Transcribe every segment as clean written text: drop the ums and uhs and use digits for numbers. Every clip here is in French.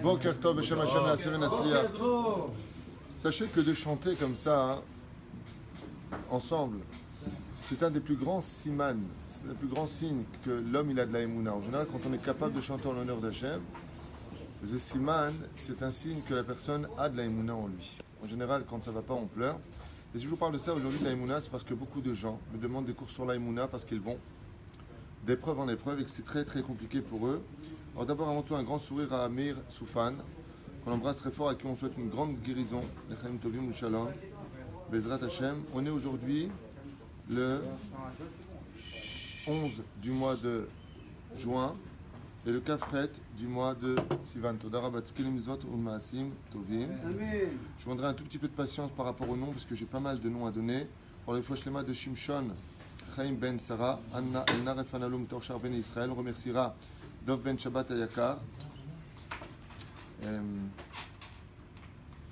Boker Tov, Beshem Hashem, la Seven Asliach. Sachez que de chanter comme ça, ensemble, c'est un des plus grands siman, c'est le plus grand signe que l'homme il a de la émouna. En général, quand on est capable de chanter en l'honneur d'Hachem, le siman, c'est un signe que la personne a de la émouna en lui. En général, quand ça ne va pas, on pleure. Et si je vous parle de ça aujourd'hui, de la émouna, c'est parce que beaucoup de gens me demandent des cours sur la émouna parce qu'ils vont d'épreuve en épreuve et que c'est très très compliqué pour eux. Alors d'abord, avant tout, un grand sourire à Amir Soufan, qu'on embrasse très fort, à qui on souhaite une grande guérison. Lechaim Tovim Ushalom, Bezrat Hashem. On est aujourd'hui le 11 du mois de juin et le Kafret du mois de Sivan. Toda Rabba Tzkelim Mizvot Umaasim Tovim. Je voudrais un tout petit peu de patience par rapport aux noms, parce que j'ai pas mal de noms à donner. Pour les Fosh Lema de Shimshon, Chaim Ben Sarah, Anna Elna Refanalum Torchar Ben Israël, on remerciera Dov Ben Shabbat Ayakar.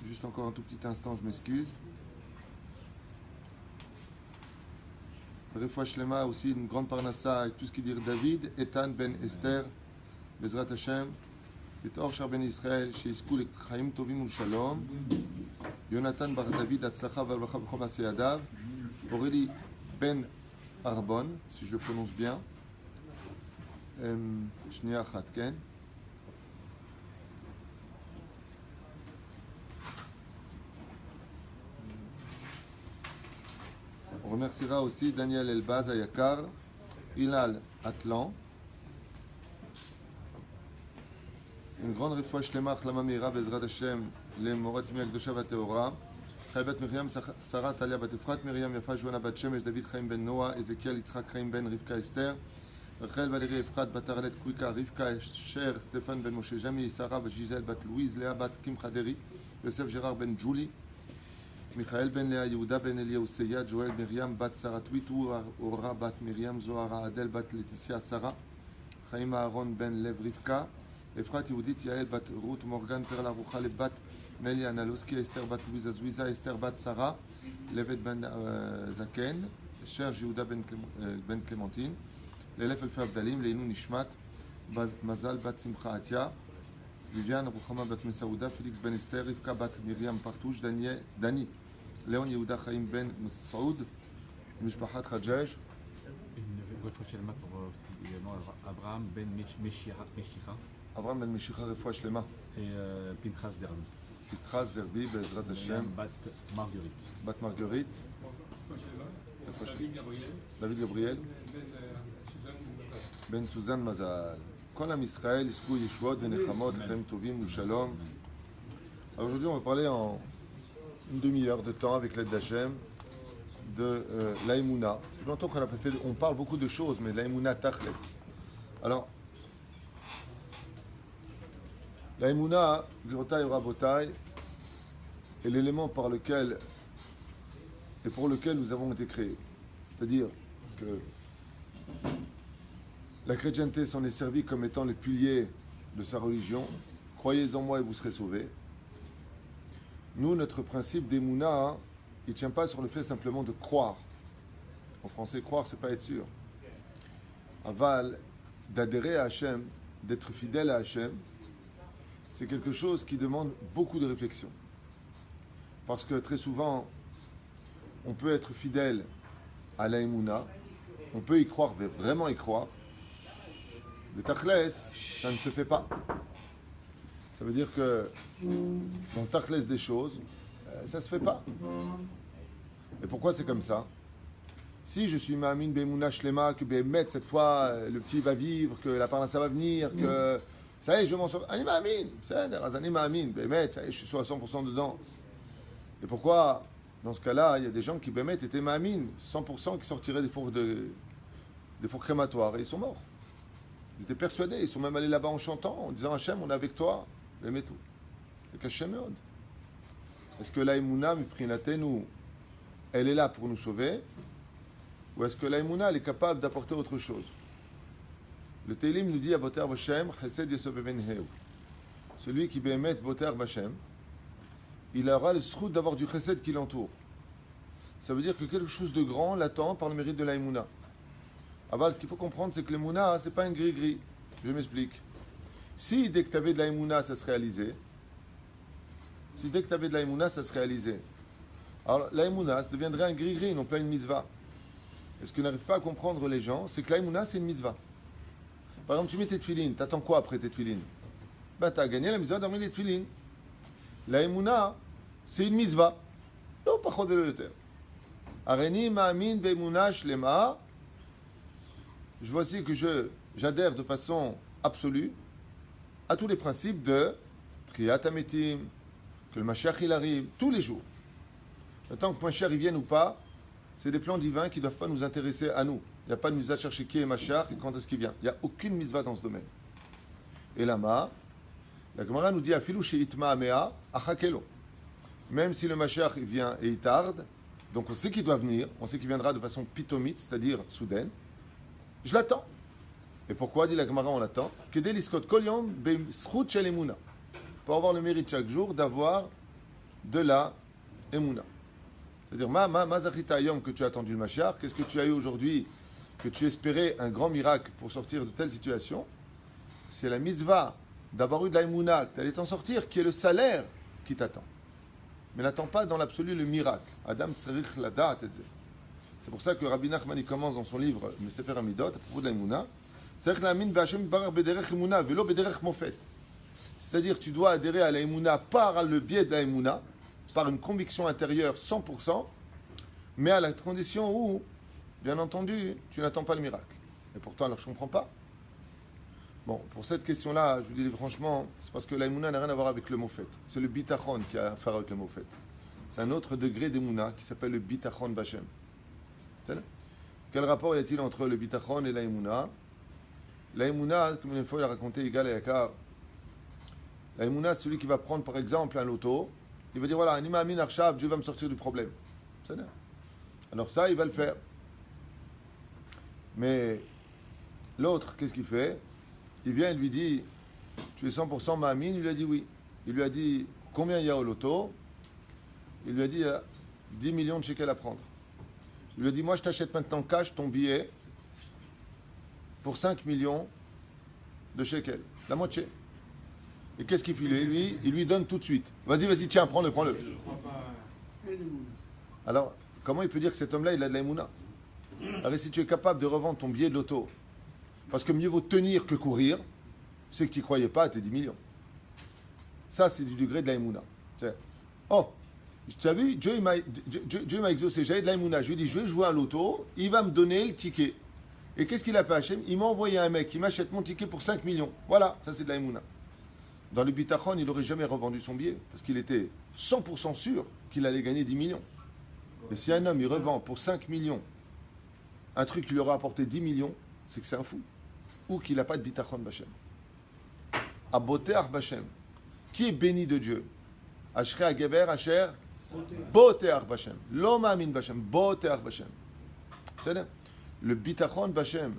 Juste encore un tout petit instant, je m'excuse. Refoua Shlema aussi, une grande parnassa avec tout ce qui dit David, Etan Ben Esther, Bezrat Hashem, et Torchar Ben Israël, chez Iskoul Chaim Tovim Shalom, Jonathan Bar David, Atzlacha Vavlacha B'chom Aseyadav, Aurélie Ben Arbon, si je le prononce bien, Shnia Chatken. On remerciera aussi Daniel Elbaz Ayakar, Hilal Atlan. Une grande refoua shlema, Chlama Meira, Bezrat Hashem, les Moratim Yakdosha Vateora, Chaybat Miriam, Sarah Talia Batefrat, Miriam Yafa Joana Batchemesh, David Chaim Ben Noah, Ezekiel Yitzhak Chaim Ben Rivka Esther, Rachel Valérie Efrat, Batarlet Kouika, Rivka Cher, Stéphane Ben Moshe Jami, Sarah Gisèle Bat Louise, Léa Bat Kim Khaderi, Yosef Gérard Ben Julie, Michael Ben Léa, Yehuda Ben Eliyahu Seyad, Joël Myriam Bat Sarah Twitou, Ora Bat Myriam, Zohara Adel Bat Laetitia Sarah, Chaim Aaron Ben Lev Rivka, Efrat Yehudit Yael Bat Ruth Morgan Perla Rouchale Bat Nelly Analowski, Esther Bat Louise Azouiza, Esther Bat Sarah, Levet Ben Zaken, Cher Yehuda Ben Clémentine, l'élève Elfa Abdalim, Leinou Nishmat, Mazal Bat Simcha Atia, Viviane Rouchama Bat Mesaouda, Félix Ben Esther, Rivka Bat Myriam Partouche, Dani, Léon Yehuda Chaim Ben Moussaoud, Mishpachat Khadjaj. Une refoua shlema pour également Abraham Ben Meshicha. Abraham Ben Meshicha, refoua shlema. Et Pinchas Derbi. Pinchas Derbi, Bezrat Hashem. Bat Marguerite. Bat Marguerite. David Gabriel. Ben Suzanne Mazal. Kol Am Israël, Iskou Yeshuot, Venechamot, Chaim Tovim, Shalom. Aujourd'hui, on va parler en une demi-heure de temps avec l'aide d'Hachem de l'Aïmouna. Ça fait longtemps qu'on a fait, on parle beaucoup de choses, mais l'Aïmouna Tachles. Alors, l'Aïmouna, Girotai Rabotai, est l'élément par lequel et pour lequel nous avons été créés. C'est-à-dire que la chrétienté s'en est servie comme étant les piliers de sa religion. Croyez en moi et vous serez sauvés. Nous, notre principe d'Emouna, il ne tient pas sur le fait simplement de croire. En français, croire, c'est pas être sûr. Aval, d'adhérer à Hachem, d'être fidèle à Hachem, c'est quelque chose qui demande beaucoup de réflexion. Parce que très souvent, on peut être fidèle à la Emouna, on peut y croire, vraiment y croire. Le Tachles, ça ne se fait pas. Ça veut dire que dans le Tachles des choses, ça ne se fait pas. Et pourquoi c'est comme ça? Si je suis Ma'amin Be'emouna Shlema, que Be'emet, cette fois, le petit va vivre, que la parnassa va venir, que ça y est, je m'en sors. Ani Ma'amin, c'est Ani Ma'amin, Be'emet, ça y est, je suis à 100% dedans. Et pourquoi, dans ce cas-là, il y a des gens qui Be'emet étaient Ma'amin, 100% qui sortiraient des fours crématoires, et ils sont morts. Ils étaient persuadés, ils sont même allés là-bas en chantant, en disant Hachem, on est avec toi, Be'emet tout. C'est Hachem Meod. Est-ce que l'Aïmouna, Miprinatenu, elle est là pour nous sauver? Ou est-ce que l'Aïmouna, elle est capable d'apporter autre chose? Le Télim nous dit à Boter Vashem, Chesed Yesov Evenheu. Celui qui bémet Boter Vashem, il aura le srout d'avoir du Chesed qui l'entoure. Ça veut dire que quelque chose de grand l'attend par le mérite de l'aïmouna. Aval, ce qu'il faut comprendre, c'est que l'aïmouna, c'est pas un gris-gris. Je m'explique. Si dès que tu avais de l'aïmouna, ça se réalisait, alors l'aïmouna, ça deviendrait un gris-gris, non pas une mitzvah. Et ce que n'arrivent pas à comprendre les gens, c'est que l'aïmouna, c'est une mitzvah. Par exemple, tu mets tes tefilines, t'attends quoi après tes tefilines? Ben, tu as gagné la mitzvah d'amener les tefilines. L'aïmouna, c'est une mitzvah. Non, pas de le terre. Areni ma'amin be'emouna shlema. Je vois aussi que j'adhère de façon absolue à tous les principes de Triyat Ametim, que le Mashiach il arrive tous les jours. Tant que Mashiach il vienne ou pas, c'est des plans divins qui ne doivent pas nous intéresser à nous. Il n'y a pas de mitzvah de chercher qui est Mashiach et quand est-ce qu'il vient. Il n'y a aucune mitzvah dans ce domaine. Et la Gemara nous dit Afilu she'itma amea achakelo. Même si le Mashiach il vient et il tarde, donc on sait qu'il doit venir, on sait qu'il viendra de façon pitomite, c'est-à-dire soudaine. Je l'attends. Et pourquoi, dit la Gemara, on l'attend? Pour avoir le mérite chaque jour d'avoir de la emuna. C'est-à-dire, ma zachita yom que tu as attendu le Mashiach, qu'est-ce que tu as eu aujourd'hui, que tu espérais un grand miracle pour sortir de telle situation? C'est la mitzvah d'avoir eu de la emuna, que tu allais t'en sortir, qui est le salaire qui t'attend. Mais n'attends pas dans l'absolu le miracle. Adam tsarich ladat et zeh. C'est pour ça que Rabbi Nachman il commence dans son livre le Sefer Amidot à propos de la Emouna. C'est-à-dire tu dois adhérer à la Emouna par le biais de la Emouna, par une conviction intérieure 100%, mais à la condition où, bien entendu, tu n'attends pas le miracle. Et pourtant, alors je ne comprends pas. Bon, pour cette question-là, je vous dis franchement, c'est parce que la Emouna n'a rien à voir avec le Mofet. C'est le Bitachon qui a à faire avec le Mofet. C'est un autre degré d'Emouna qui s'appelle le Bitachon Bachem. Quel rapport y a-t-il entre le bitachon et la Emouna? La Emouna, comme une fois il a raconté Yigal et Yakar, la Emouna, c'est celui qui va prendre par exemple un loto, il va dire voilà, Anima Amin Arshav, Dieu va me sortir du problème. Alors ça, il va le faire. Mais l'autre, qu'est-ce qu'il fait? Il vient et lui dit tu es 100% Ma'amin? Il lui a dit oui. Il lui a dit combien il y a au loto? Il lui a dit il y a 10 millions de shekels à prendre. Il lui a dit, moi je t'achète maintenant cash ton billet pour 5 millions de shekels, la moitié. Et qu'est-ce qu'il fait lui? Il lui donne tout de suite. Vas-y, tiens, prends-le. Alors, comment il peut dire que cet homme-là, il a de la émouna? Alors, si tu es capable de revendre ton billet de loto, parce que mieux vaut tenir que courir, c'est que tu n'y croyais pas à tes 10 millions. Ça, c'est du degré de la émouna. Oh, tu as vu, Dieu m'a exaucé, j'avais de l'aïmouna. Je lui ai dit, je vais jouer à l'auto, il va me donner le ticket. Et qu'est-ce qu'il a fait, Hachem? Il m'a envoyé un mec qui m'achète mon ticket pour 5 millions. Voilà, ça c'est de l'aïmouna. Dans le bitachon, il n'aurait jamais revendu son billet, parce qu'il était 100% sûr qu'il allait gagner 10 millions. Et si un homme, il revend pour 5 millions un truc qui lui aura apporté 10 millions, c'est que c'est un fou. Ou qu'il n'a pas de bitachon Bachem. Aboteach Bachem. Qui est béni de Dieu? Ashrei Ageber, Asher Boteach Bachem. L'homme amin Bachem. Boteach Bachem. C'est-à-dire, le bitachon Bachem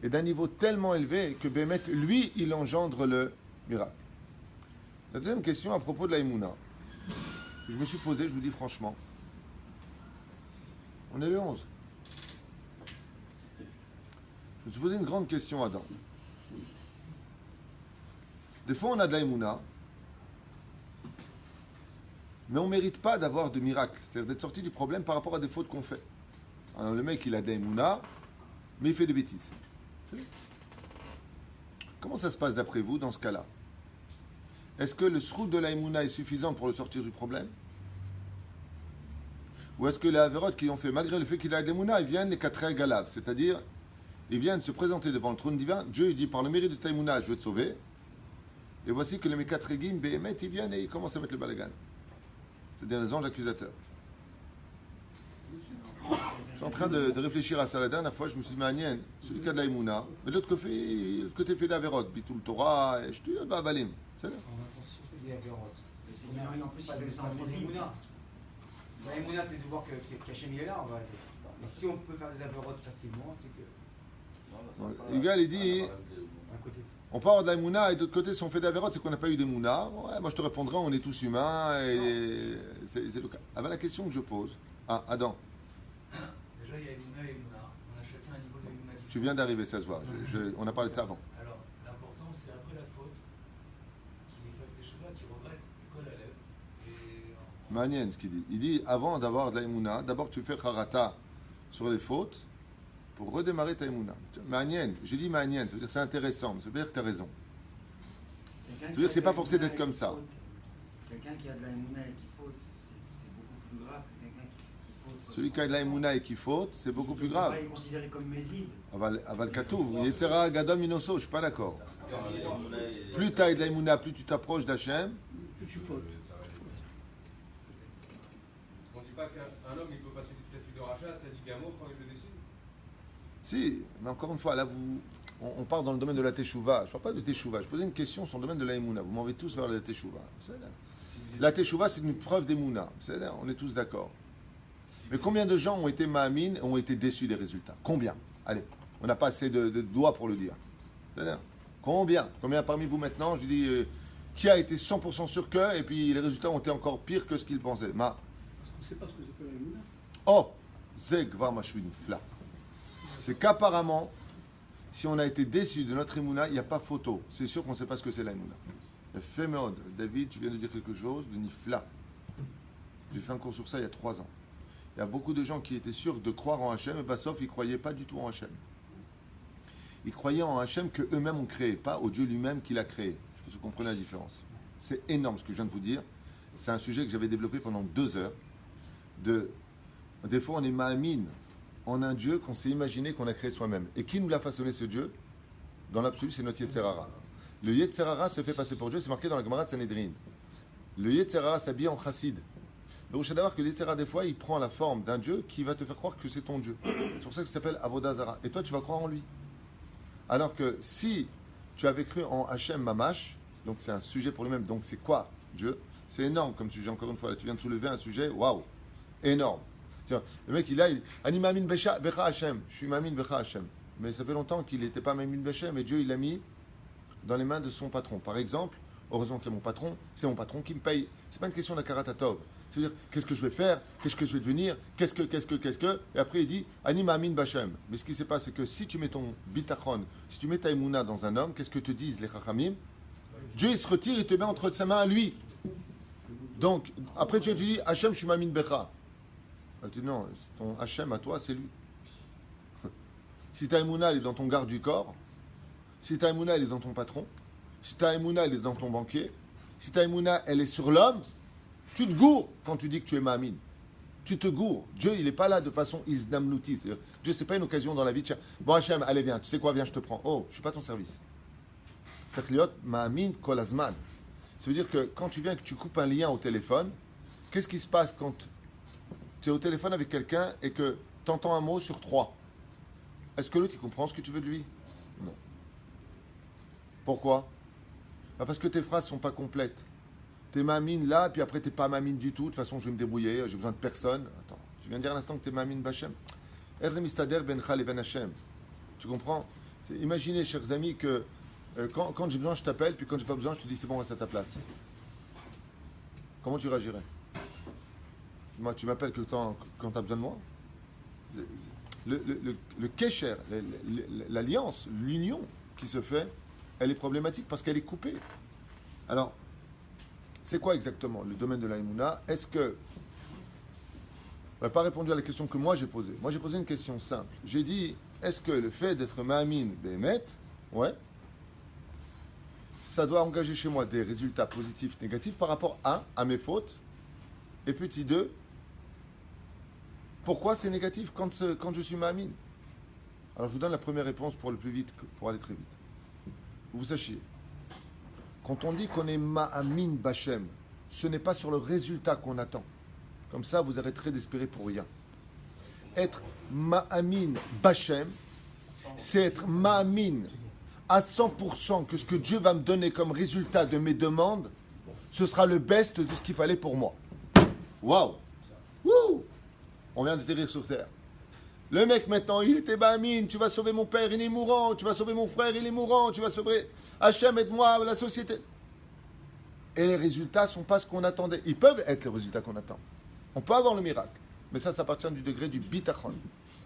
est d'un niveau tellement élevé que Bémet, lui, il engendre le miracle. La deuxième question à propos de la Emouna. Je me suis posé, je vous dis franchement. On est le 11. Je me suis posé une grande question, Adam. Des fois, on a de la Emouna, mais on ne mérite pas d'avoir de miracle, c'est-à-dire d'être sorti du problème par rapport à des fautes qu'on fait. Alors, le mec, il a de la Emouna, mais il fait des bêtises. Comment ça se passe d'après vous dans ce cas-là? Est-ce que le srout de la Emouna est suffisant pour le sortir du problème? Ou est-ce que les Averot qui ont fait, malgré le fait qu'il a de l'Emouna, ils viennent les quatre galaves, c'est-à-dire, ils viennent se présenter devant le trône divin, Dieu il dit, par le mérite de ta Emouna, je vais te sauver, et voici que les Mekatregim, Behemet, ils viennent et ils commencent à mettre le balagan. C'est-à-dire les anges accusateurs. Je suis en train de réfléchir à ça. La dernière fois, je me suis dit, Manienne, celui qui a de la Emouna, mais de l'autre côté fait d'Averot, Bitul Torah, et je te dis, bah, Balim. C'est là. En plus, il fait ça en Emouna. La Emouna, c'est de voir qu'Hachem est là. Et si on peut faire des avérotes facilement, c'est que. Yigal, il dit, on peut avoir de la Emouna, et de l'autre côté, si on fait d'Averot, c'est qu'on n'a pas eu d'Emouna. Ouais, moi, je te répondrai, on est tous humains, et c'est le cas. Alors, la question que je pose, Ah, Adam, Déjà, il y a Emouna et Emouna. On a chacun un niveau de Emouna différent. tu viens d'arriver, ça se voit. On a parlé de ça avant. Alors, l'important, c'est après la faute, qu'il fasse des chevaux, qu'il regrette, qu'il colle à lèvres. Et Manien, ce qu'il dit. Il dit, avant d'avoir de la Emouna, d'abord tu fais Harata sur les fautes pour redémarrer ta Emouna. Manien, j'ai dit Manien, ça veut dire que c'est intéressant, ça veut dire que tu as raison. Quelqu'un veut qui dire a que c'est de pas la forcé Emouna d'être et comme qui ça. faute, quelqu'un qui a de la Emouna et qui faute, c'est beaucoup plus grave que quelqu'un qui faute. Celui qui a de la Emouna et qui faute, c'est beaucoup plus grave. Il est considéré comme Méside. Aval Katou, Yetzera Gadol Minoso, je suis pas d'accord. Plus tu as de la Emouna, plus tu t'approches d'Hachem. Tu fautes. On ne dit pas qu'un homme il peut passer du statut de rachat, ça dit Gamo quand il le décide. Si, mais encore une fois, là, on part dans le domaine de la Teshuvah. Je ne parle pas de Teshuvah. Je posais une question sur le domaine de la Emouna. Vous m'envoyez tous vers la Teshuvah. La Teshuvah, c'est une preuve d'Emouna. On est tous d'accord. Mais combien de gens ont été Mahamin, ont été déçus des résultats? Combien? Allez, on n'a pas assez de doigts pour le dire. Combien parmi vous maintenant, je dis, qui a été 100% sûr que, et puis les résultats ont été encore pires que ce qu'il pensait? On ne sait pas ce que c'est que la Emouna. Oh, Zegva Mashwin Fla. C'est qu'apparemment, si on a été déçu de notre Emouna, il n'y a pas photo. C'est sûr qu'on ne sait pas ce que c'est la Emouna. Féméode, David, tu viens de dire quelque chose de Nifla. J'ai fait un cours sur ça il y a 3 ans. Il y a beaucoup de gens qui étaient sûrs de croire en Hachem, et bah, sauf ils ne croyaient pas du tout en Hachem. Ils croyaient en Hachem qu'eux-mêmes ont créé, pas au Dieu lui-même qui l'a créé. Je sais pas si vous comprenez la différence. C'est énorme ce que je viens de vous dire. C'est un sujet que j'avais développé pendant 2 heures. Des fois, on est ma'amine en un Dieu qu'on s'est imaginé qu'on a créé soi-même. Et qui nous l'a façonné, ce Dieu? Dans l'absolu, c'est notre Yetzerara. Le Yetzerara se fait passer pour Dieu, c'est marqué dans la Gemara de Sanhedrin. Le Yetzerara s'habille en chassid. Donc, je sais d'abord que le Yetzerara, des fois, il prend la forme d'un Dieu qui va te faire croire que c'est ton Dieu. C'est pour ça que ça s'appelle Avodah Zara. Et toi, tu vas croire en lui. Alors que si tu avais cru en Hachem Mamash, donc c'est un sujet pour lui-même, donc c'est quoi Dieu? C'est énorme comme sujet, encore une fois. Là, tu viens de soulever un sujet, waouh, énorme. Tiens, le mec, il Ani Mamin Becha Hachem. Je suis Mamin Becha Hachem. Mais ça fait longtemps qu'il n'était pas Mamin Bechem, et Dieu, il l'a mis dans les mains de son patron. Par exemple, heureusement qu'il y a mon patron, c'est mon patron qui me paye. C'est pas une question d'Akaratatov. C'est-à-dire, qu'est-ce que je vais faire? Qu'est-ce que je vais devenir? Qu'est-ce que? Et après, il dit, Ani Mamin Bechem. Mais ce qui se passe, c'est que si tu mets ton bitachon, si tu mets ta Emouna dans un homme, qu'est-ce que te disent les Chachamim? Dieu, il se retire, il te met entre ses mains à lui. Donc, après, tu dis, Hachem, je suis Mamin Becha. Tu dis, non, ton Hachem à toi, c'est lui. Si ta Emouna, elle est dans ton garde du corps, si ta Emouna, elle est dans ton patron, si ta Emouna, elle est dans ton banquier, si ta Emouna, elle est sur l'homme, tu te gourres quand tu dis que tu es Mahamin. Tu te gourres. Dieu, il n'est pas là de façon isdamnuti. C'est-à-dire, Dieu, ce n'est pas une occasion dans la vie de dire, bon Hachem, allez, viens, tu sais quoi, viens, je te prends. Oh, je ne suis pas ton service. Fekliot Mahamin kolazman. Ça veut dire que quand tu viens et que tu coupes un lien au téléphone, qu'est-ce qui se passe quand tu es au téléphone avec quelqu'un et que tu entends un mot sur 3? Est-ce que l'autre, il comprend ce que tu veux de lui? Non. Pourquoi? Parce que tes phrases ne sont pas complètes. T'es mamine là, puis après t'es pas mamine du tout. De toute façon, je vais me débrouiller, j'ai besoin de personne. Attends, tu viens de dire à l'instant que t'es mamine Bachem. Erzem istader ben chal et ben Hashem. Tu comprends? Imaginez, chers amis, que quand j'ai besoin, je t'appelle, puis quand j'ai pas besoin, je te dis c'est bon, reste à ta place. Comment tu réagirais? Moi, tu m'appelles quand tu as besoin de moi? Le kesher, l'alliance, l'union qui se fait, elle est problématique parce qu'elle est coupée. Alors, c'est quoi exactement le domaine de la Emouna? Est-ce que... On n'a pas répondu à la question que moi j'ai posée. Moi j'ai posé une question simple. J'ai dit, est-ce que le fait d'être Mahamin Behemet, ouais, ça doit engager chez moi des résultats positifs, négatifs par rapport à mes fautes? Et petit 2, pourquoi c'est négatif quand je suis Mahamin? Alors je vous donne la première réponse pour le plus vite, pour aller très vite. Vous sachiez, quand on dit qu'on est Mahamin Bachem, ce n'est pas sur le résultat qu'on attend. Comme ça, vous arrêterez d'espérer pour rien. Être Mahamin Bachem, c'est être Mahamin à 100% que ce que Dieu va me donner comme résultat de mes demandes, ce sera le best de ce qu'il fallait pour moi. Waouh! Wouh! On vient d'atterrir sur terre. Le mec maintenant, il était Mahamin, tu vas sauver mon père, il est mourant, tu vas sauver mon frère, il est mourant, tu vas sauver Hachem, aide-moi, la société. Et les résultats ne sont pas ce qu'on attendait. Ils peuvent être les résultats qu'on attend. On peut avoir le miracle. Mais ça appartient du degré du bitachon.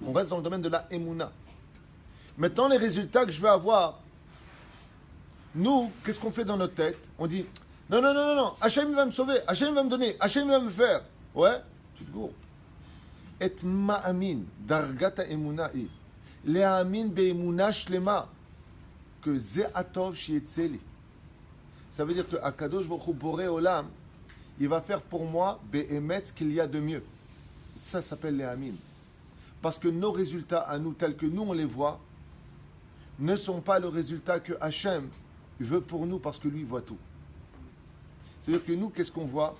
On reste dans le domaine de la emuna. Maintenant, les résultats que je vais avoir, nous, qu'est-ce qu'on fait dans notre tête? On dit, non, non, non, non, non, Hachem il va me sauver, Hachem il va me donner, Hachem il va me faire. Ouais, tu te gourdes. Et ma'amin, dargata emuna'i, le'amin be'emuna shlema, que ze'atov shietzeli. Ça veut dire que Akadosh Baruch Hu Boré Olam, il va faire pour moi be'emet ce qu'il y a de mieux. Ça s'appelle le'amin. Parce que nos résultats à nous, tels que nous on les voit, ne sont pas le résultat que Hachem veut pour nous parce que lui voit tout. C'est-à-dire que nous, qu'est-ce qu'on voit?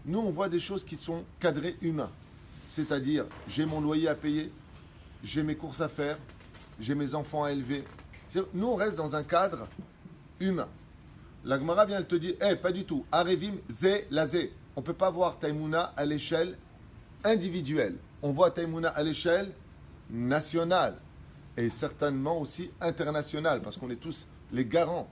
Nous, on voit des choses qui sont cadrées humains. C'est-à-dire, j'ai mon loyer à payer, j'ai mes courses à faire, j'ai mes enfants à élever. Nous, on reste dans un cadre humain. La Gemara vient, elle te dit, pas du tout. Arevim ze lazé. On ne peut pas voir Taïmouna à l'échelle individuelle. On voit Taïmouna à l'échelle nationale. Et certainement aussi internationale, parce qu'on est tous les garants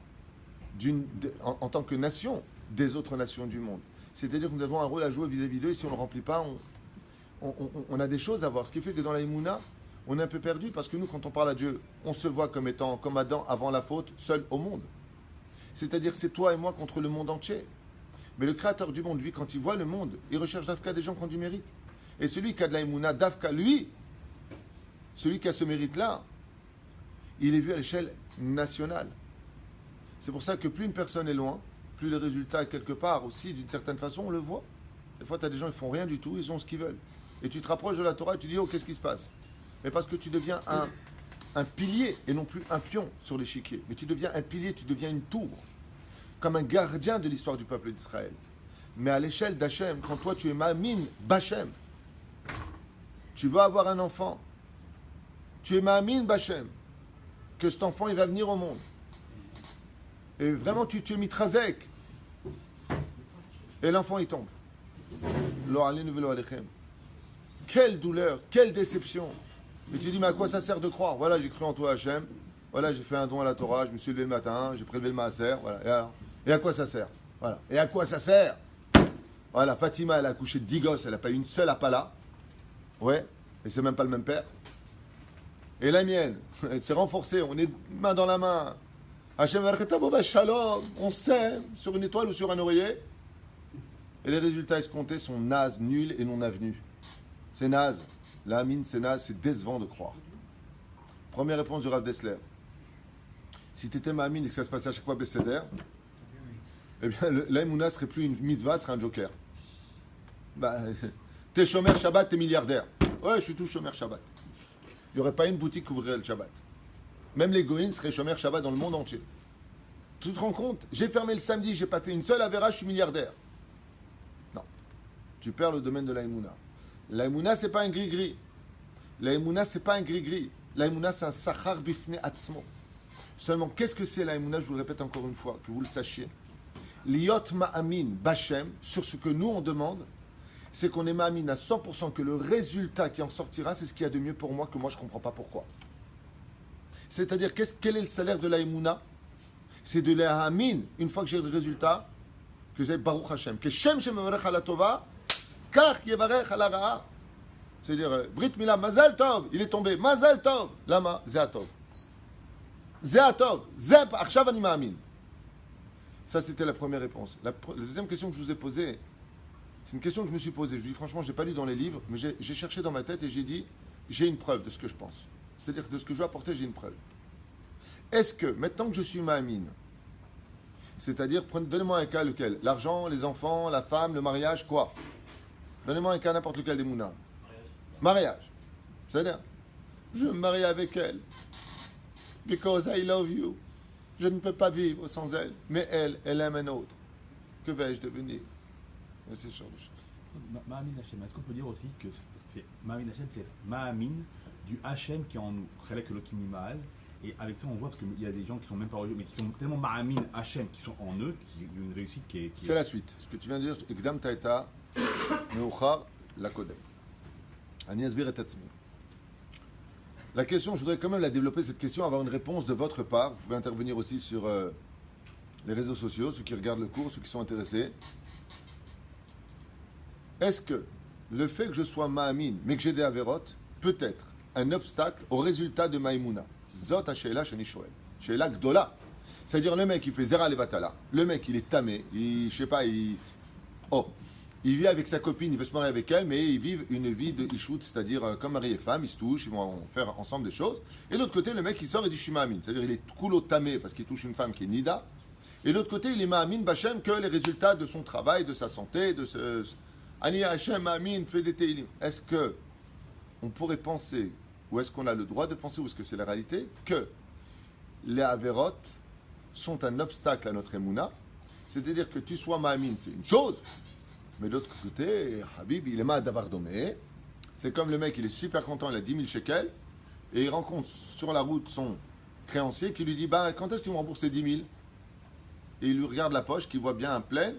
en tant que nation des autres nations du monde. C'est-à-dire que nous avons un rôle à jouer vis-à-vis d'eux, et si on ne le remplit pas, on a des choses à voir. Ce qui fait que dans la Emouna, on est un peu perdu, parce que nous, quand on parle à Dieu, on se voit comme étant, comme Adam avant la faute, seul au monde. C'est-à-dire c'est toi et moi contre le monde entier. Mais le Créateur du monde, lui, quand il voit le monde, il recherche d'Afka des gens qui ont du mérite. Et celui qui a de la Emouna, d'Afka, lui, celui qui a ce mérite-là, il est vu à l'échelle nationale. C'est pour ça que plus une personne est loin, plus les résultats, quelque part aussi, d'une certaine façon, on le voit. Des fois, tu as des gens qui font rien du tout, ils ont ce qu'ils veulent. Et tu te rapproches de la Torah et tu dis, oh, qu'est-ce qui se passe? Mais parce que tu deviens un pilier et non plus un pion sur l'échiquier. Mais tu deviens un pilier, tu deviens une tour, comme un gardien de l'histoire du peuple d'Israël. Mais à l'échelle d'Hachem, quand toi tu es Ma'amin Bachem, tu veux avoir un enfant, tu es Ma'amin Bachem, que cet enfant il va venir au monde. Et vraiment tu es mitrazek. Et l'enfant il tombe. Lo alinu velo alechem. Quelle douleur, quelle déception. Mais tu dis, mais à quoi ça sert de croire? Voilà, j'ai cru en toi Hachem. Voilà, j'ai fait un don à la Torah, je me suis levé le matin, j'ai prélevé le maaser. Voilà. Et alors? Et à quoi ça sert? Voilà. Et à quoi ça sert? Voilà, Fatima, elle a accouché de 10 gosses, elle n'a pas eu une seule appala. Ouais, et c'est même pas le même père. Et la mienne, elle s'est renforcée, on est main dans la main. Hachem Shalom, on s'aime sur une étoile ou sur un oreiller. Et les résultats escomptés sont nazes, nuls et non avenus. C'est naze. La mine, c'est naze, c'est décevant de croire. Première réponse du Rav Dessler. Si tu étais ma mine et que ça se passait à chaque fois Besséder, eh bien, l'aïmouna serait plus une mitzvah, serait un joker. Bah, t'es chômeur Shabbat, t'es milliardaire. Ouais, je suis tout chômeur Shabbat. Il n'y aurait pas une boutique qui ouvrirait le Shabbat. Même les goïnes seraient chômeurs Shabbat dans le monde entier. Tu te rends compte? J'ai fermé le samedi, j'ai pas fait une seule avéra, je suis milliardaire. Non. Tu perds le domaine de l'aïmouna. L'aïmouna, c'est pas un gris-gris. L'aïmouna, c'est pas un gris-gris. L'aïmouna, c'est un sachar bifne atzmo. Seulement, qu'est-ce que c'est l'aïmouna? Je vous le répète encore une fois, que vous le sachiez. Liot ma'amin bachem, sur ce que nous on demande, c'est qu'on est ma'amin à 100% que le résultat qui en sortira, c'est ce qu'il y a de mieux pour moi, que moi je ne comprends pas pourquoi. C'est-à-dire, quel est le salaire de l'aïmouna? C'est de l'aïmouna, une fois que j'ai le résultat, que j'ai Baruch Hashem. Que Shem Shem Mevarech ala Tova, car Yevarech ala Ra'a. C'est-à-dire, Brit Mila, Mazal Tov, il est tombé, Mazal Tov, Lama, Zeatov. Zeatov, Zep, Arshav Ani Ma'amin. Ça, c'était la première réponse. La deuxième question que je vous ai posée, c'est une question que je me suis posée. Je dis franchement, je n'ai pas lu dans les livres, mais j'ai cherché dans ma tête et j'ai dit, j'ai une preuve de ce que je pense. C'est-à-dire que de ce que je veux apporter, j'ai une preuve. Est-ce que, maintenant que je suis Ma'amin, c'est-à-dire, donnez-moi un cas, lequel? L'argent, les enfants, la femme, le mariage, quoi? Donnez-moi un cas, n'importe lequel des Mouna. Mariage. C'est-à-dire, je veux me marier avec elle. Because I love you. Je ne peux pas vivre sans elle. Mais elle aime un autre. Que vais-je devenir? C'est ce genre de choses. Ma'amin Hachem, est-ce qu'on peut dire aussi que c'est Ma'amin Hachem, c'est Ma'amin du Hachem qui est en nous, Chelek Elokim Mima'al, et avec ça on voit parce qu'il y a des gens qui sont même pas religieux, mais qui sont tellement Ma'amin Hachem, qui sont en eux, qui ont une réussite qui est... C'est la suite. Ce que tu viens de dire, Ekdam Taïta, Meuchar, la Kodem. Ani Asbir et Atzmi. La question, je voudrais quand même la développer, cette question, avoir une réponse de votre part. Vous pouvez intervenir aussi sur les réseaux sociaux, ceux qui regardent le cours, ceux qui sont intéressés. Est-ce que le fait que je sois Ma'amin, mais que j'ai des Averot, peut être un obstacle au résultat de Maïmouna. Zot Hashela Shani Shoel. Sheela Gdola. C'est-à-dire le mec, il fait Zera Levatala. Le mec, il est tamé. Je sais pas, il vit avec sa copine, il veut se marier avec elle, mais ils vivent une vie de Ishout, c'est-à-dire comme mari et femme, ils se touchent, ils vont faire ensemble des choses. Et de l'autre côté, le mec, il sort et dit Je suis Ma'amin. C'est-à-dire il est Kulo tamé parce qu'il touche une femme qui est Nida. Et de l'autre côté, il est Ma'amin Bachem que les résultats de son travail, de sa santé, de ce. Ani Hashem Ma'amin fait des Teilim. Est-ce que on pourrait penser, ou est-ce qu'on a le droit de penser, ou est-ce que c'est la réalité, que les Averot sont un obstacle à notre Emouna? C'est-à-dire que tu sois Ma'amin, c'est une chose, mais de l'autre côté, Habib, il est Ma'adavar Domé. C'est comme le mec, il est super content, il a 10 000 shekels, et il rencontre sur la route son créancier qui lui dit bah, quand est-ce que tu me rembourses ces 10 000? Et il lui regarde la poche, qu'il voit bien un plein,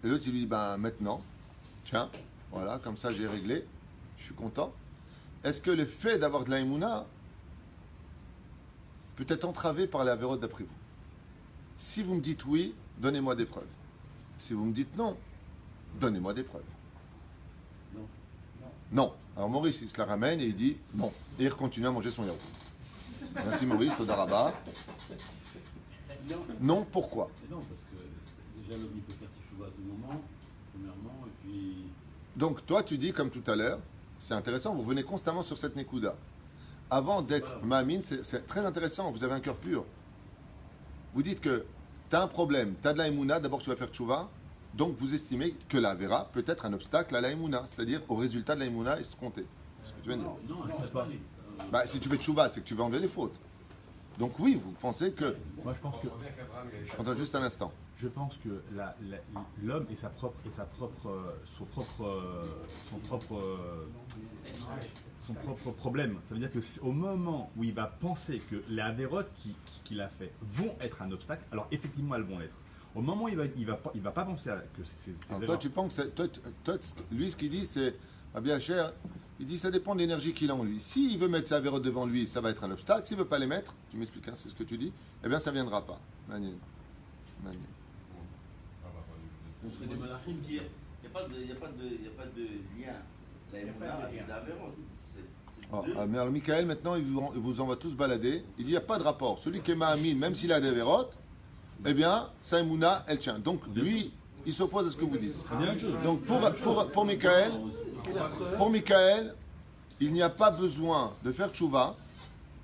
et l'autre il lui dit bah, maintenant, tiens, voilà, comme ça j'ai réglé, je suis content. Est-ce que le fait d'avoir de la Emouna peut être entravé par les Averot d'après vous? Si vous me dites oui, donnez-moi des preuves. Si vous me dites non, donnez-moi des preuves. Non. Non. Alors Maurice, il se la ramène et il dit non. Et il continue à manger son yaourt. Merci Maurice, Todaraba. Non. Non, pourquoi? Non, parce que déjà l'homme il peut faire Teshuvah à tout moment, premièrement, et puis. Donc toi, tu dis comme tout à l'heure, c'est intéressant, vous venez constamment sur cette Nekuda. Avant d'être Ma'amin, c'est très intéressant, vous avez un cœur pur. Vous dites que tu as un problème, tu as de la Emouna, d'abord tu vas faire Teshuvah, donc vous estimez que la Vera peut être un obstacle à la Emouna, c'est-à-dire au résultat de la Emouna escompté. C'est ce que tu viens de dire. Non, je ne sais pas. Bah, si tu fais Teshuvah, c'est que tu vas enlever les fautes. Donc oui, vous pensez que... Moi, je pense que Attends juste un instant. je pense que l'homme et son propre problème. Ça veut dire que au moment où il va penser que les avérotes qu'il a fait vont être un obstacle, alors effectivement elles vont l'être. Au moment où il va pas penser que ces Alors, toi, erreurs. tu penses que lui, ce qu'il dit, c'est bien cher. Il dit ça dépend de l'énergie qu'il a en lui. S'il veut mettre ses avérotes devant lui, ça va être un obstacle. S'il veut pas les mettre, tu m'expliques, hein, c'est ce que tu dis, eh bien ça viendra pas. Manier. On serait des malachim. Il n'y a pas de lien. La Emouna avec la Averot. Mais alors, Michael, maintenant, il vous envoie tous balader. Il dit il n'y a pas de rapport. Celui qui est Ma'amin, même s'il a des avérotes, eh bien, sa Emouna, elle tient. Donc, lui, il s'oppose à ce que vous dites. Donc, pour Michael, il n'y a pas besoin de faire tchouva.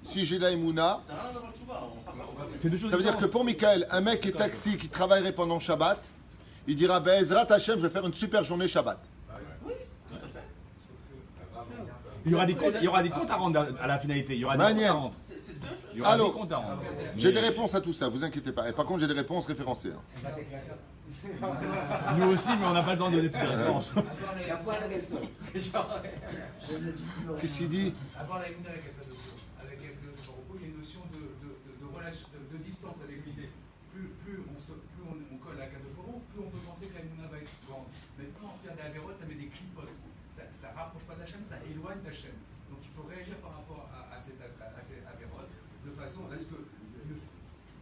Si j'ai la Emouna, Ça n'a rien à voir avec Teshuvah. C'est deux choses ça veut dire que différentes. pour Michael, un mec qui est taxi, qui travaillerait pendant Shabbat, il dira ben, Ezrat Hashem, je vais faire une super journée Shabbat. Il y aura des comptes à rendre à la finalité. Il y aura des comptes Manière. à rendre. C'est deux choses. Il y aura Allô. des comptes à rendre. J'ai des réponses à tout ça, vous inquiétez pas. Et par contre, j'ai des réponses référencées. hein. Nous aussi, mais on n'a pas le temps de donner toutes les réponses. La poêle avec toi. Qu'est-ce qu'il dit? Avoir la Emouna avec le repos, il y a une notion de relation, de distance avec l'idée. Plus on colle à Kadosh, plus on peut penser que la Emouna va être grande. Maintenant, faire des avérotes, ça met des clipotes. Ça rapproche pas d'Hachem, ça éloigne d'Hachem. Donc il faut réagir par rapport à ces avérotes de façon à ce que